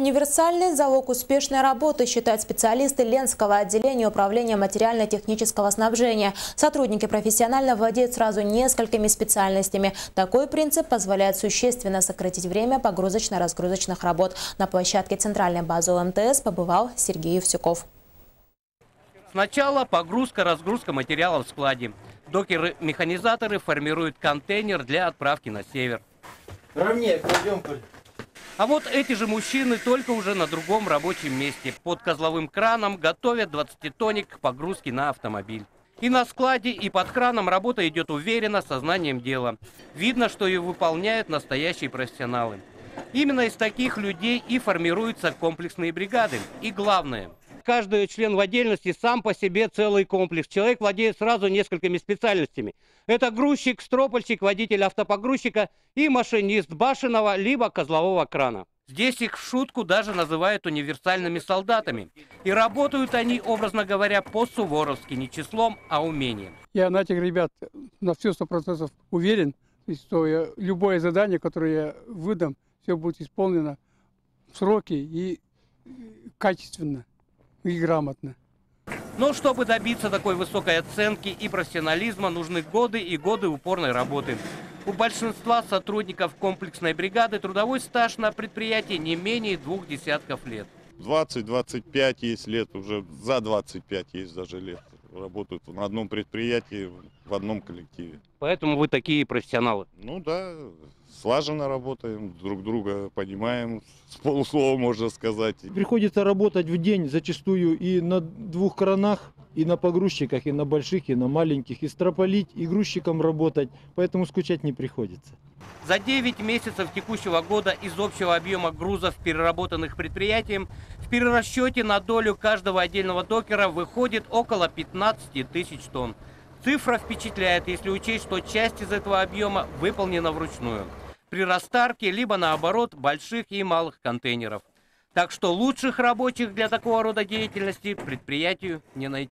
Универсальный залог успешной работы, считают специалисты Ленского отделения управления материально-технического снабжения. Сотрудники профессионально владеют сразу несколькими специальностями. Такой принцип позволяет существенно сократить время погрузочно-разгрузочных работ. На площадке центральной базы МТС побывал Сергей Евсюков. Сначала погрузка-разгрузка материалов в складе. Докеры-механизаторы формируют контейнер для отправки на север. Ровнее кладем, Коль. А вот эти же мужчины только уже на другом рабочем месте. Под козловым краном готовят 20-тонник к погрузке на автомобиль. И на складе, и под краном работа идет уверенно, сознанием дела. Видно, что ее выполняют настоящие профессионалы. Именно из таких людей и формируются комплексные бригады. И главное, каждый член в отдельности сам по себе целый комплекс. Человек владеет сразу несколькими специальностями. Это грузчик, стропольщик, водитель автопогрузчика и машинист башенного либо козлового крана. Здесь их в шутку даже называют универсальными солдатами. И работают они, образно говоря, по-суворовски, не числом, а умением. Я на этих ребят на все 100% уверен, что любое задание, которое я выдам, все будет исполнено в сроки и качественно, и грамотно. Но чтобы добиться такой высокой оценки и профессионализма, нужны годы и годы упорной работы. У большинства сотрудников комплексной бригады трудовой стаж на предприятии не менее 2 десятков лет. 20-25 есть лет, уже за 25 есть даже лет. Работают на одном предприятии, в одном коллективе. Поэтому вы такие профессионалы. Ну да, слаженно работаем, друг друга понимаем, с полуслова можно сказать. Приходится работать в день зачастую и на 2 кранах, и на погрузчиках, и на больших, и на маленьких, и строполить, и грузчиком работать, поэтому скучать не приходится. За 9 месяцев текущего года из общего объема грузов, переработанных предприятием, в перерасчете на долю каждого отдельного докера выходит около 15 тысяч тонн. Цифра впечатляет, если учесть, что часть из этого объема выполнена вручную. При растарке, либо наоборот, больших и малых контейнеров. Так что лучших рабочих для такого рода деятельности предприятию не найти.